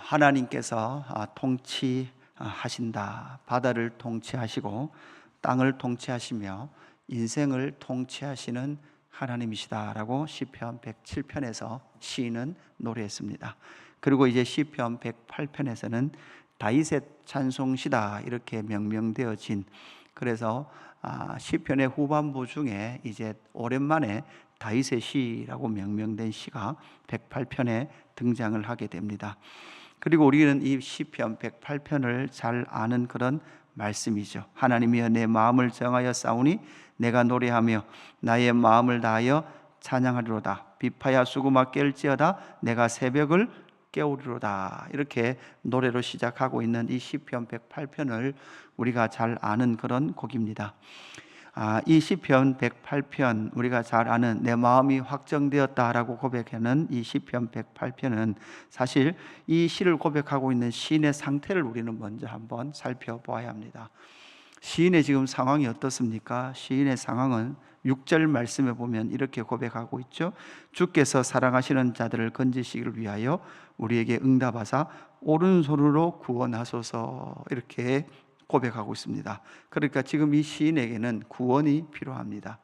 하나님께서 통치하신다. 바다를 통치하시고 땅을 통치하시며 인생을 통치하시는 하나님이시다라고 시편 107편에서 시인은 노래했습니다. 그리고 이제 시편 108편에서는 다윗의 찬송시다 이렇게 명명되어진, 그래서 시편의 후반부 중에 이제 오랜만에 다윗의 시라고 명명된 시가 108편에 등장을 하게 됩니다. 그리고 우리는 이 시편 108편을 잘 아는 그런 말씀이죠. 하나님이여 내 마음을 정하여 싸우니 내가 노래하며 나의 마음을 다하여 찬양하리로다. 비파야 수구마 깰지어다 내가 새벽을 깨우리로다. 이렇게 노래로 시작하고 있는 이 시편 108편을 우리가 잘 아는 그런 곡입니다. 이 시편 108편, 우리가 잘 아는 내 마음이 확정되었다라고 고백하는 이 시편 108편은 사실 이 시를 고백하고 있는 시인의 상태를 우리는 먼저 한번 살펴보아야 합니다. 시인의 지금 상황이 어떻습니까? 시인의 상황은 6절 말씀에 보면 이렇게 고백하고 있죠. 주께서 사랑하시는 자들을 건지시기를 위하여 우리에게 응답하사 오른손으로 구원하소서, 이렇게 고백하고 있습니다. 그러니까 지금 이 시인에게는 구원이 필요합니다.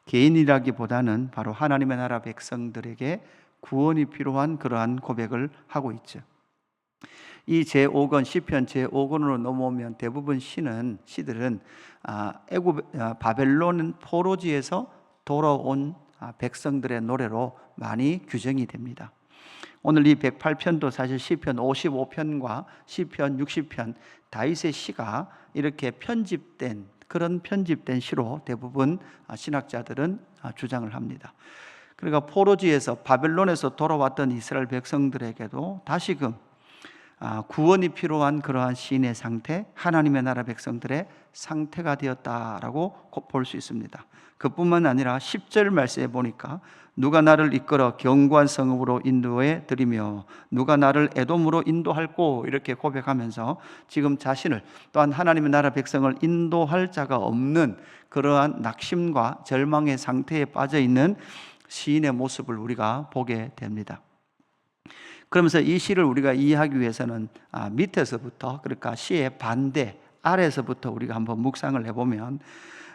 개인이라기보다는 바로 하나님의 나라 백성들에게 구원이 필요한 그러한 고백을 하고 있죠. 이 제5권 시편 제5권으로 넘어오면 대부분 시들은 바벨론 포로지에서 돌아온 백성들의 노래로 많이 규정이 됩니다. 오늘 이 108편도 사실 시편 55편과 시편 60편 다윗의 시가 이렇게 편집된 시로 대부분 신학자들은 주장을 합니다. 그러니까 포로지에서 바벨론에서 돌아왔던 이스라엘 백성들에게도 다시금 구원이 필요한 그러한 시인의 상태, 하나님의 나라 백성들의 상태가 되었다라고 볼 수 있습니다. 그뿐만 아니라 10절 말씀에 보니까 누가 나를 이끌어 견고한 성읍으로 인도해 드리며 누가 나를 에돔으로 인도할꼬, 이렇게 고백하면서 지금 자신을, 또한 하나님의 나라 백성을 인도할 자가 없는 그러한 낙심과 절망의 상태에 빠져 있는 시인의 모습을 우리가 보게 됩니다. 그러면서 이 시를 우리가 이해하기 위해서는 밑에서부터, 그러니까 시의 반대 아래에서부터 우리가 한번 묵상을 해보면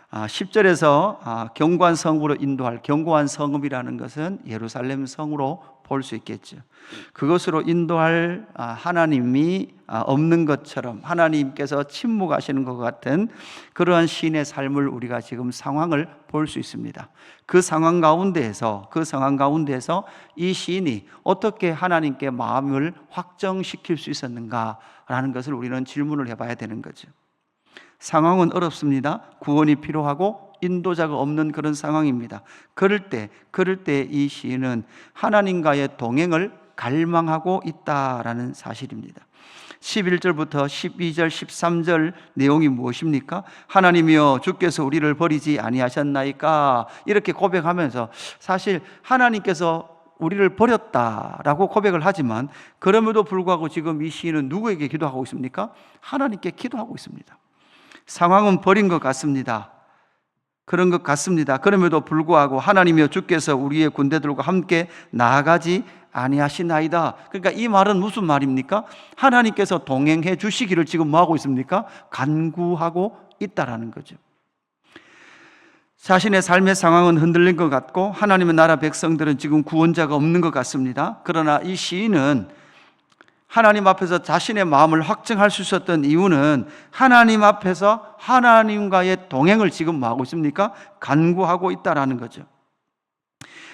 10절에서 견고한 성읍으로 인도할, 견고한 성읍이라는 것은 예루살렘 성으로 볼 수 있겠죠. 그것으로 인도할 하나님이 없는 것처럼 하나님께서 침묵하시는 것 같은 그러한 시인의 삶을 우리가 지금 상황을 볼 수 있습니다. 그 상황 가운데에서 이 시인이 어떻게 하나님께 마음을 확정시킬 수 있었는가라는 것을 우리는 질문을 해봐야 되는 거죠. 상황은 어렵습니다. 구원이 필요하고 인도자가 없는 그런 상황입니다. 그럴 때 이 시인은 하나님과의 동행을 갈망하고 있다라는 사실입니다. 11절부터 12절, 13절 내용이 무엇입니까? 하나님이여 주께서 우리를 버리지 아니하셨나이까, 이렇게 고백하면서 사실 하나님께서 우리를 버렸다라고 고백을 하지만 그럼에도 불구하고 지금 이 시인은 누구에게 기도하고 있습니까? 하나님께 기도하고 있습니다. 상황은 버린 것 같습니다. 그런 것 같습니다. 그럼에도 불구하고 하나님이여 주께서 우리의 군대들과 함께 나아가지 아니하시나이다. 그러니까 이 말은 무슨 말입니까? 하나님께서 동행해 주시기를 지금 뭐 하고 있습니까? 간구하고 있다라는 거죠. 자신의 삶의 상황은 흔들린 것 같고 하나님의 나라 백성들은 지금 구원자가 없는 것 같습니다. 그러나 이 시인은 하나님 앞에서 자신의 마음을 확증할 수 있었던 이유는 하나님 앞에서 하나님과의 동행을 지금 뭐 하고 있습니까? 간구하고 있다라는 거죠.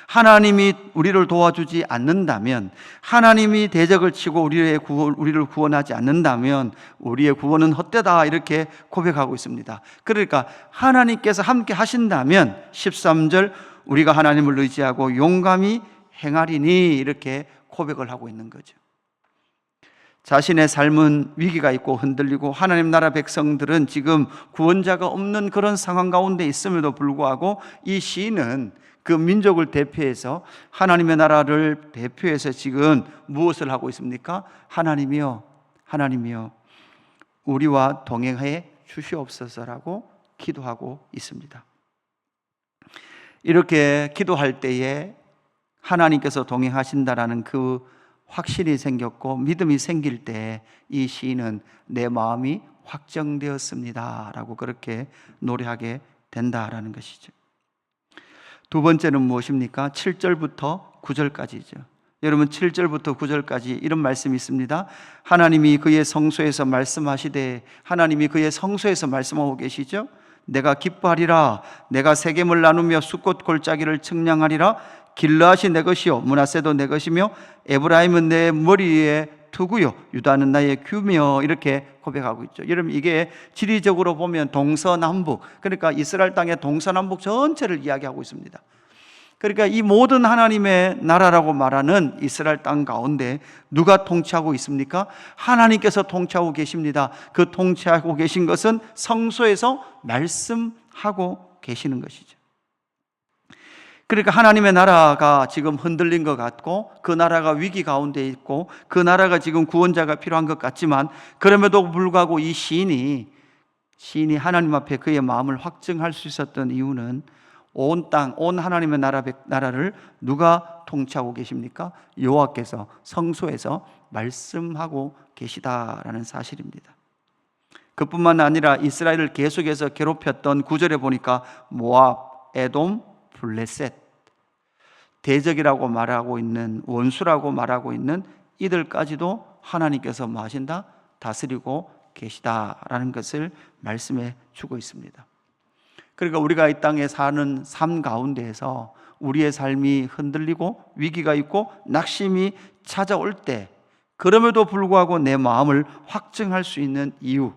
하나님이 우리를 도와주지 않는다면, 하나님이 대적을 치고 우리를 구원하지 않는다면 우리의 구원은 헛되다, 이렇게 고백하고 있습니다. 그러니까 하나님께서 함께 하신다면 13절 우리가 하나님을 의지하고 용감히 행하리니, 이렇게 고백을 하고 있는 거죠. 자신의 삶은 위기가 있고 흔들리고 하나님 나라 백성들은 지금 구원자가 없는 그런 상황 가운데 있음에도 불구하고 이 시인은 그 민족을 대표해서, 하나님의 나라를 대표해서 지금 무엇을 하고 있습니까? 하나님이여 우리와 동행해 주시옵소서라고 기도하고 있습니다. 이렇게 기도할 때에 하나님께서 동행하신다라는 그 확신이 생겼고 믿음이 생길 때 이 시인은 내 마음이 확정되었습니다 라고 그렇게 노래하게 된다라는 것이죠. 두 번째는 무엇입니까? 7절부터 9절까지죠. 여러분 7절부터 9절까지 이런 말씀이 있습니다. 하나님이 그의 성소에서 말씀하시되, 하나님이 그의 성소에서 말씀하고 계시죠. 내가 기뻐하리라. 내가 세겜을 나누며 숫꽃 골짜기를 측량하리라. 길르앗이 내 것이요 므낫세도 내 것이며 에브라임은 내 머리에 투구요 유다는 나의 규며, 이렇게 고백하고 있죠. 여러분 이게 지리적으로 보면 동서남북, 그러니까 이스라엘 땅의 동서남북 전체를 이야기하고 있습니다. 그러니까 이 모든 하나님의 나라라고 말하는 이스라엘 땅 가운데 누가 통치하고 있습니까? 하나님께서 통치하고 계십니다. 그 통치하고 계신 것은 성소에서 말씀하고 계시는 것이죠. 그러니까 하나님의 나라가 지금 흔들린 것 같고, 그 나라가 위기 가운데 있고, 그 나라가 지금 구원자가 필요한 것 같지만, 그럼에도 불구하고 이 시인이 하나님 앞에 그의 마음을 확증할 수 있었던 이유는 온 땅, 온 하나님의 나라를 누가 통치하고 계십니까? 여호와께서 성소에서 말씀하고 계시다라는 사실입니다. 그뿐만 아니라 이스라엘을 계속해서 괴롭혔던 9절에 보니까 모압, 에돔, 블레셋, 대적이라고 말하고 있는, 원수라고 말하고 있는 이들까지도 하나님께서 뭐 하신다? 다스리고 계시다라는 것을 말씀해 주고 있습니다. 그러니까 우리가 이 땅에 사는 삶 가운데에서 우리의 삶이 흔들리고 위기가 있고 낙심이 찾아올 때, 그럼에도 불구하고 내 마음을 확증할 수 있는 이유,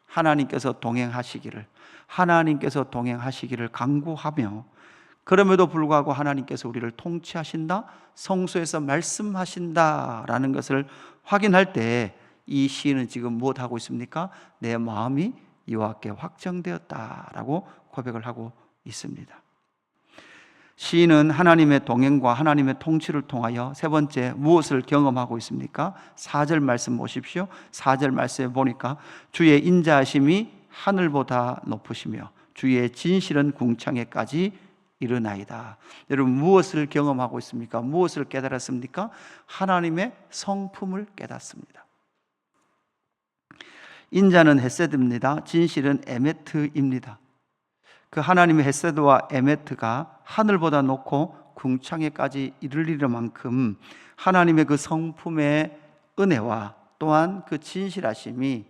하나님께서 동행하시기를 간구하며, 그럼에도 불구하고 하나님께서 우리를 통치하신다, 성소에서 말씀하신다라는 것을 확인할 때 이 시인은 지금 무엇하고 있습니까? 내 마음이 여호와께 확정되었다라고 고백을 하고 있습니다. 시인은 하나님의 동행과 하나님의 통치를 통하여 세 번째 무엇을 경험하고 있습니까? 4절 말씀 보십시오. 4절 말씀에 보니까 주의 인자하심이 하늘보다 높으시며 주의 진실은 궁창에까지 이르나이다. 여러분 무엇을 경험하고 있습니까? 무엇을 깨달았습니까? 하나님의 성품을 깨닫습니다. 인자는 헤세드입니다. 진실은 에메트입니다. 그 하나님의 헤세드와 에메트가 하늘보다 높고 궁창에까지 이르리는 만큼 하나님의 그 성품의 은혜와 또한 그 진실하심이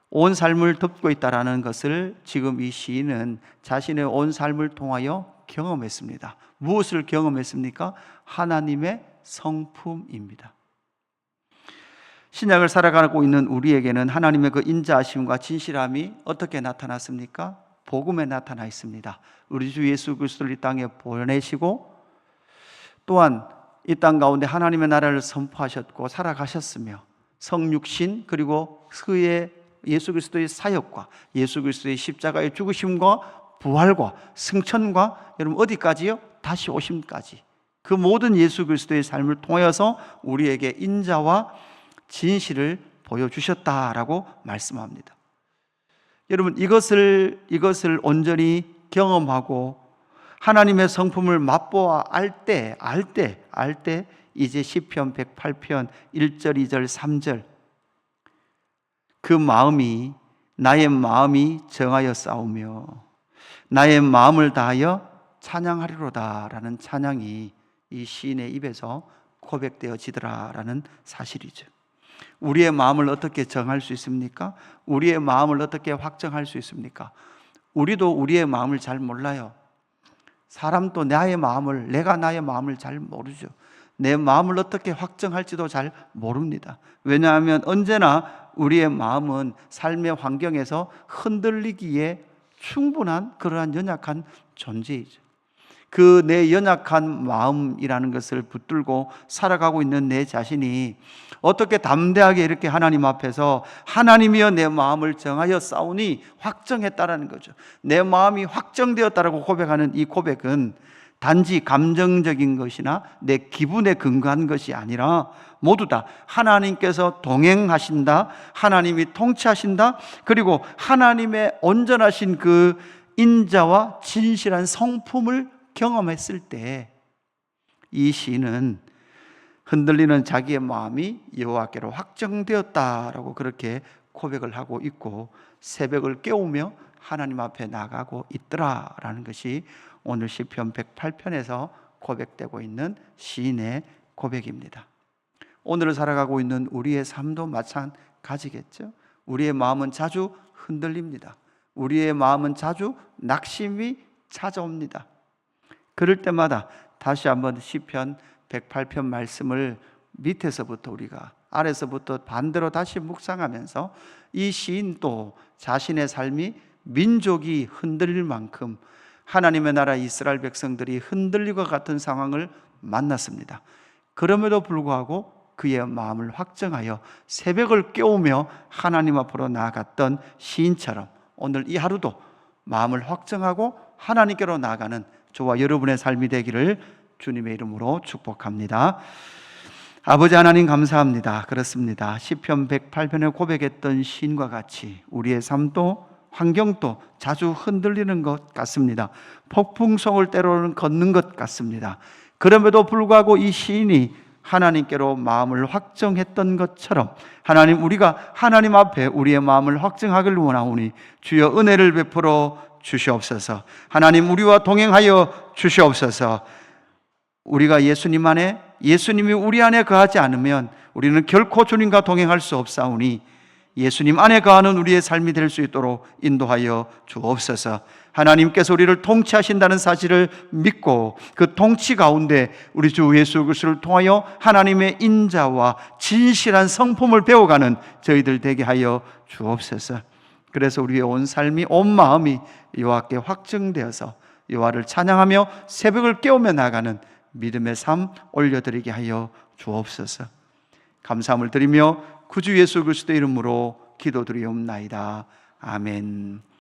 온 삶을 덮고 있다라는 것을 지금 이 시인은 자신의 온 삶을 통하여 경험했습니다. 무엇을 경험했습니까? 하나님의 성품입니다. 신약을 살아가고 있는 우리에게는 하나님의 그 인자하심과 진실함이 어떻게 나타났습니까? 복음에 나타나 있습니다. 우리 주 예수 그리스도를 이 땅에 보내시고 또한 이 땅 가운데 하나님의 나라를 선포하셨고 살아가셨으며, 성육신 그리고 그의 예수 그리스도의 사역과 예수 그리스도의 십자가의 죽으심과 부활과 승천과 여러분 어디까지요? 다시 오심까지, 그 모든 예수 그리스도의 삶을 통하여서 우리에게 인자와 진실을 보여주셨다라고 말씀합니다. 여러분 이것을 온전히 경험하고 하나님의 성품을 맛보아 알 때 이제 시편 108편 1절 2절 3절 그 마음이 나의 마음이 정하여 싸우며 나의 마음을 다하여 찬양하리로다라는 찬양이 이 시인의 입에서 고백되어지더라라는 사실이죠. 우리의 마음을 어떻게 정할 수 있습니까? 우리의 마음을 어떻게 확정할 수 있습니까? 우리도 우리의 마음을 잘 몰라요. 사람도 내가 나의 마음을 잘 모르죠. 내 마음을 어떻게 확정할지도 잘 모릅니다. 왜냐하면 언제나 우리의 마음은 삶의 환경에서 흔들리기에 충분한 그러한 연약한 존재이죠. 그 내 연약한 마음이라는 것을 붙들고 살아가고 있는 내 자신이 어떻게 담대하게 이렇게 하나님 앞에서 하나님이여 내 마음을 정하여 싸우니 확정했다라는 거죠. 내 마음이 확정되었다라고 고백하는 이 고백은 단지 감정적인 것이나 내 기분에 근거한 것이 아니라 모두 다 하나님께서 동행하신다, 하나님이 통치하신다, 그리고 하나님의 온전하신 그 인자와 진실한 성품을 경험했을 때 이 시인은 흔들리는 자기의 마음이 여호와께로 확정되었다라고 그렇게 고백을 하고 있고, 새벽을 깨우며 하나님 앞에 나가고 있더라라는 것이 오늘 시편 108편에서 고백되고 있는 시인의 고백입니다. 오늘을 살아가고 있는 우리의 삶도 마찬가지겠죠. 우리의 마음은 자주 흔들립니다. 우리의 마음은 자주 낙심이 찾아옵니다. 그럴 때마다 다시 한번 시편 108편 말씀을 밑에서부터 우리가, 아래서부터 반대로 다시 묵상하면서 이 시인도 자신의 삶이 민족이 흔들릴 만큼 하나님의 나라 이스라엘 백성들이 흔들리고 같은 상황을 만났습니다. 그럼에도 불구하고 그의 마음을 확정하여 새벽을 깨우며 하나님 앞으로 나아갔던 시인처럼 오늘 이 하루도 마음을 확정하고 하나님께로 나아가는 저와 여러분의 삶이 되기를 주님의 이름으로 축복합니다. 아버지 하나님 감사합니다. 그렇습니다. 시편 108편에 고백했던 시인과 같이 우리의 삶도 환경도 자주 흔들리는 것 같습니다. 폭풍성을 때로는 걷는 것 같습니다. 그럼에도 불구하고 이 시인이 하나님께로 마음을 확정했던 것처럼 하나님, 우리가 하나님 앞에 우리의 마음을 확정하기를 원하오니 주여 은혜를 베풀어 주시옵소서. 하나님, 우리와 동행하여 주시옵소서. 우리가 예수님 안에, 예수님이 우리 안에 거하지 않으면 우리는 결코 주님과 동행할 수 없사오니 예수님 안에 거하는 우리의 삶이 될 수 있도록 인도하여 주옵소서. 하나님께서 우리를 통치하신다는 사실을 믿고 그 통치 가운데 우리 주 예수 그리스도를 통하여 하나님의 인자와 진실한 성품을 배워가는 저희들 되게 하여 주옵소서. 그래서 우리의 온 삶이, 온 마음이 여호와께 확증되어서 여호와를 찬양하며 새벽을 깨우며 나가는 믿음의 삶 올려드리게 하여 주옵소서. 감사함을 드리며 구주 예수 그리스도의 이름으로 기도드리옵나이다. 아멘.